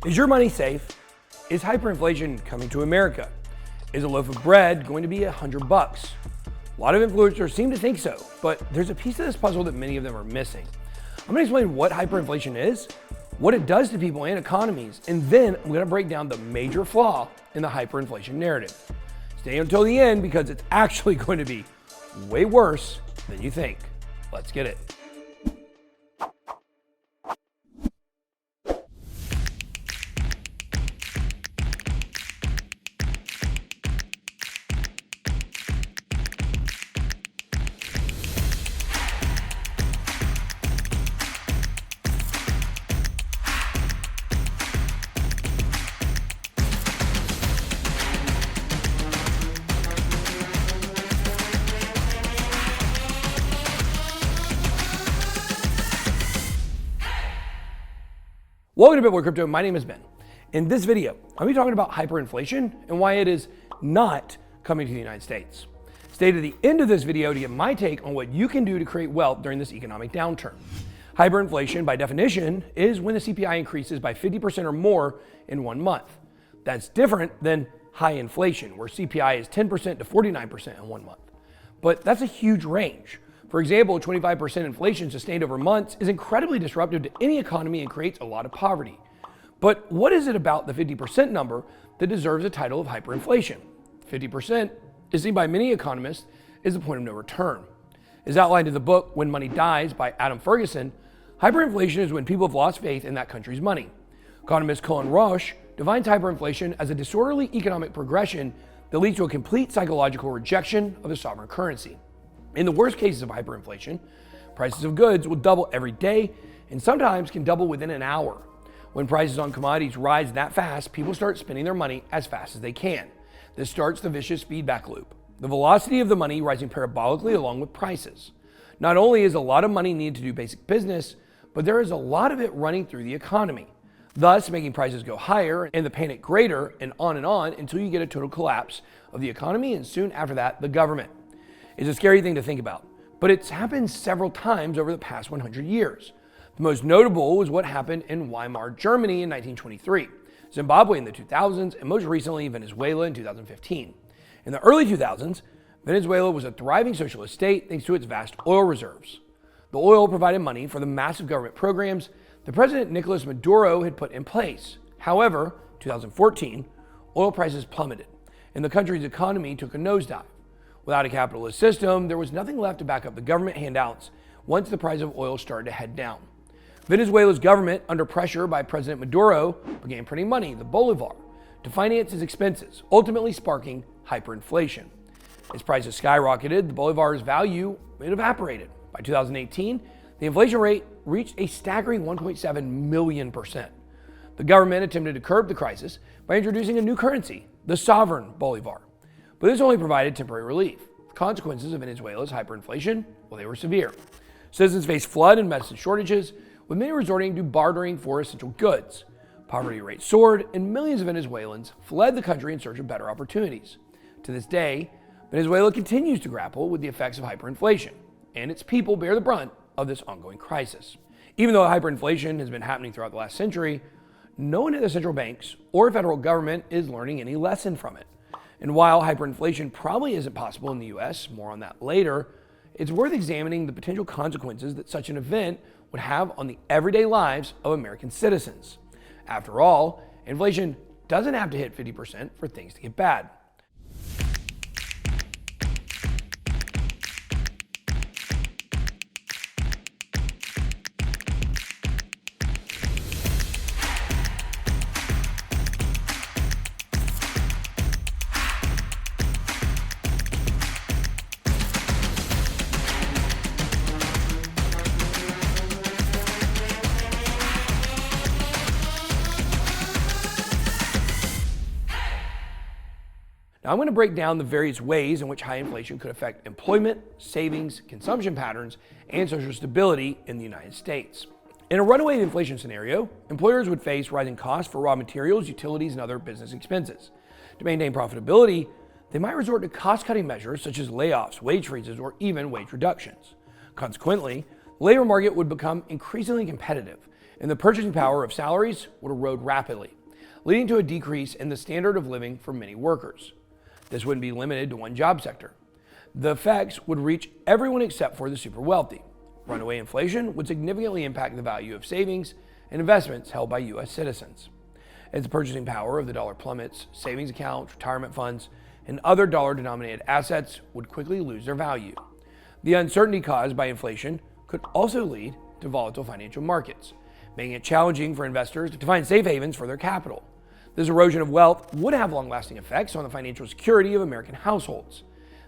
Is your money safe? Is hyperinflation coming to America? Is a loaf of bread going to be $100? A lot of influencers seem to think so, but there's a piece of this puzzle that many of them are missing. I'm going to explain what hyperinflation is, what it does to people and economies, and then I'm going to break down the major flaw in the hyperinflation narrative. Stay until the end because it's actually going to be way worse than you think. Let's get it. Welcome to BitSquad Crypto. My name is Ben. In this video, I'll be talking about hyperinflation and why it is not coming to the United States. Stay to the end of this video to get my take on what you can do to create wealth during this economic downturn. Hyperinflation, by definition, is when the CPI increases by 50% or more in 1 month. That's different than high inflation, where CPI is 10% to 49% in 1 month. But that's a huge range. For example, 25% inflation sustained over months is incredibly disruptive to any economy and creates a lot of poverty. But what is it about the 50% number that deserves a title of hyperinflation? 50% is seen by many economists as the point of no return. As outlined in the book When Money Dies by Adam Ferguson, hyperinflation is when people have lost faith in that country's money. Economist Colin Roche defines hyperinflation as a disorderly economic progression that leads to a complete psychological rejection of the sovereign currency. In the worst cases of hyperinflation, prices of goods will double every day and sometimes can double within an hour. When prices on commodities rise that fast, people start spending their money as fast as they can. This starts the vicious feedback loop, the velocity of the money rising parabolically along with prices. Not only is a lot of money needed to do basic business, but there is a lot of it running through the economy, thus making prices go higher and the panic greater and on until you get a total collapse of the economy and soon after that, the government. It's a scary thing to think about, but it's happened several times over the past 100 years. The most notable was what happened in Weimar Germany in 1923, Zimbabwe in the 2000s, and most recently Venezuela in 2015. In the early 2000s, Venezuela was a thriving socialist state thanks to its vast oil reserves. The oil provided money for the massive government programs that President Nicolas Maduro had put in place. However, 2014, oil prices plummeted, and the country's economy took a nosedive. Without a capitalist system, there was nothing left to back up the government handouts once the price of oil started to head down. Venezuela's government, under pressure by President Maduro, began printing money, the bolivar, to finance its expenses, ultimately sparking hyperinflation. As prices skyrocketed, the bolivar's value evaporated. By 2018, the inflation rate reached a staggering 1.7 million%. The government attempted to curb the crisis by introducing a new currency, the sovereign bolivar. But this only provided temporary relief. The consequences of Venezuela's hyperinflation, well, they were severe. Citizens faced flood and medicine shortages, with many resorting to bartering for essential goods. Poverty rates soared, and millions of Venezuelans fled the country in search of better opportunities. To this day, Venezuela continues to grapple with the effects of hyperinflation, and its people bear the brunt of this ongoing crisis. Even though hyperinflation has been happening throughout the last century, no one at the central banks or federal government is learning any lesson from it. And while hyperinflation probably isn't possible in the US, more on that later, it's worth examining the potential consequences that such an event would have on the everyday lives of American citizens. After all, inflation doesn't have to hit 50% for things to get bad. Now, I'm going to break down the various ways in which high inflation could affect employment, savings, consumption patterns, and social stability in the United States. In a runaway inflation scenario, employers would face rising costs for raw materials, utilities, and other business expenses. To maintain profitability, they might resort to cost-cutting measures such as layoffs, wage freezes, or even wage reductions. Consequently, the labor market would become increasingly competitive, and the purchasing power of salaries would erode rapidly, leading to a decrease in the standard of living for many workers. This wouldn't be limited to one job sector. The effects would reach everyone except for the super wealthy. Runaway inflation would significantly impact the value of savings and investments held by U.S. citizens. As the purchasing power of the dollar plummets, savings accounts, retirement funds, and other dollar-denominated assets would quickly lose their value. The uncertainty caused by inflation could also lead to volatile financial markets, making it challenging for investors to find safe havens for their capital. This erosion of wealth would have long-lasting effects on the financial security of American households.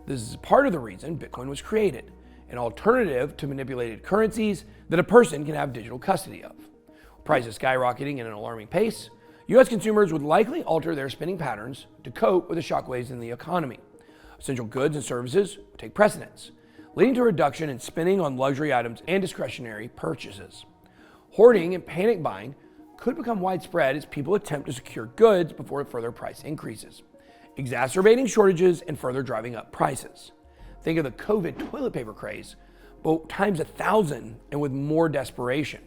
This is part of the reason Bitcoin was created, an alternative to manipulated currencies that a person can have digital custody of. With prices skyrocketing at an alarming pace, U.S. consumers would likely alter their spending patterns to cope with the shockwaves in the economy. Essential goods and services would take precedence, leading to a reduction in spending on luxury items and discretionary purchases. Hoarding and panic buying could become widespread as people attempt to secure goods before further price increases, exacerbating shortages and further driving up prices. Think of the COVID toilet paper craze, but times 1,000 and with more desperation.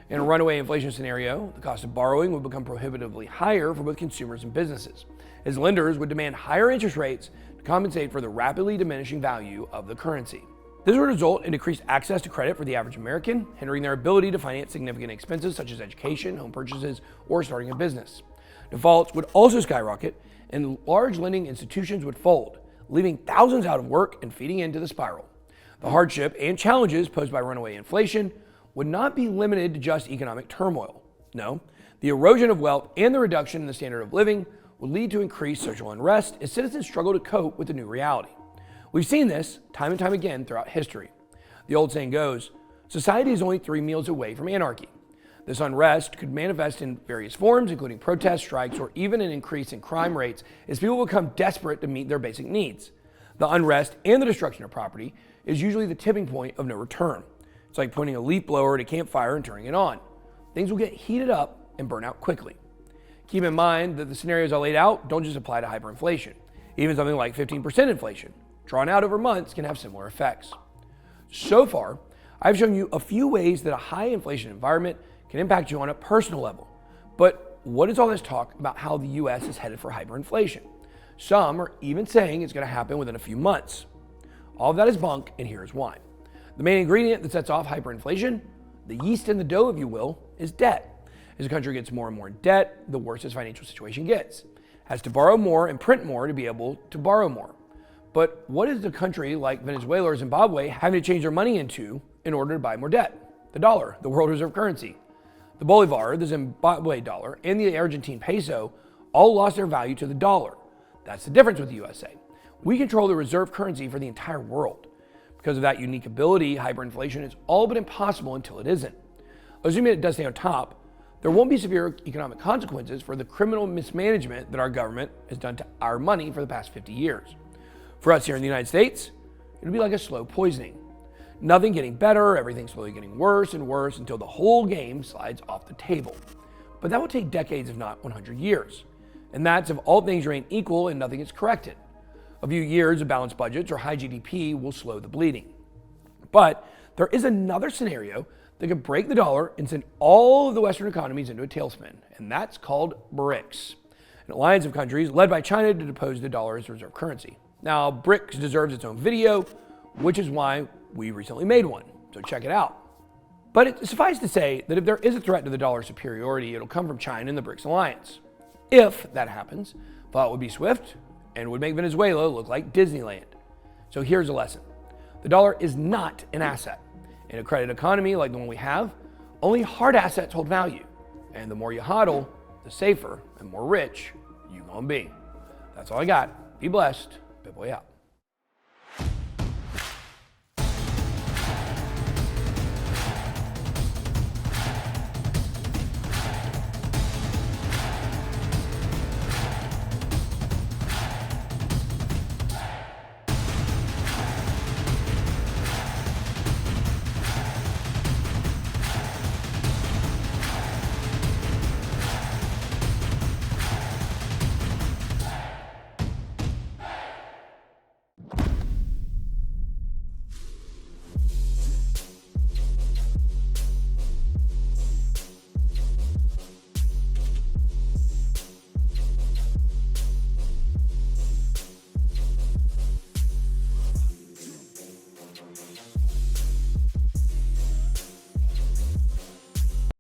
In a runaway inflation scenario, the cost of borrowing would become prohibitively higher for both consumers and businesses, as lenders would demand higher interest rates to compensate for the rapidly diminishing value of the currency. This would result in decreased access to credit for the average American, hindering their ability to finance significant expenses such as education, home purchases, or starting a business. Defaults would also skyrocket, and large lending institutions would fold, leaving thousands out of work and feeding into the spiral. The hardship and challenges posed by runaway inflation would not be limited to just economic turmoil. No, the erosion of wealth and the reduction in the standard of living would lead to increased social unrest as citizens struggle to cope with the new reality. We've seen this time and time again throughout history. The old saying goes, society is only 3 meals away from anarchy. This unrest could manifest in various forms, including protests, strikes, or even an increase in crime rates as people become desperate to meet their basic needs. The unrest and the destruction of property is usually the tipping point of no return. It's like pointing a leaf blower at a campfire and turning it on. Things will get heated up and burn out quickly. Keep in mind that the scenarios I laid out don't just apply to hyperinflation. Even something like 15% inflation, drawn out over months, can have similar effects. So far, I've shown you a few ways that a high inflation environment can impact you on a personal level. But what is all this talk about how the US is headed for hyperinflation? Some are even saying it's going to happen within a few months. All of that is bunk, and here's why. The main ingredient that sets off hyperinflation, the yeast in the dough, if you will, is debt. As a country gets more and more in debt, the worse its financial situation gets. It has to borrow more and print more to be able to borrow more. But what is a country like Venezuela or Zimbabwe having to change their money into in order to buy more debt? The dollar, the world reserve currency. The bolivar, the Zimbabwe dollar, and the Argentine peso all lost their value to the dollar. That's the difference with the USA. We control the reserve currency for the entire world. Because of that unique ability, hyperinflation is all but impossible until it isn't. Assuming it does stay on top, there won't be severe economic consequences for the criminal mismanagement that our government has done to our money for the past 50 years. For us here in the United States, it'll be like a slow poisoning. Nothing getting better, everything slowly getting worse and worse until the whole game slides off the table. But that will take decades, if not 100 years. And that's if all things remain equal and nothing is corrected. A few years of balanced budgets or high GDP will slow the bleeding. But there is another scenario that could break the dollar and send all of the Western economies into a tailspin, and that's called BRICS, an alliance of countries led by China to depose the dollar as reserve currency. Now, BRICS deserves its own video, which is why we recently made one, so check it out. But it suffice to say that if there is a threat to the dollar's superiority, it'll come from China and the BRICS alliance. If that happens, thought would be swift and would make Venezuela look like Disneyland. So here's a lesson. The dollar is not an asset. In a credit economy like the one we have, only hard assets hold value. And the more you hodl, the safer and more rich you gonna be. That's all I got. Be blessed. BitBoy out.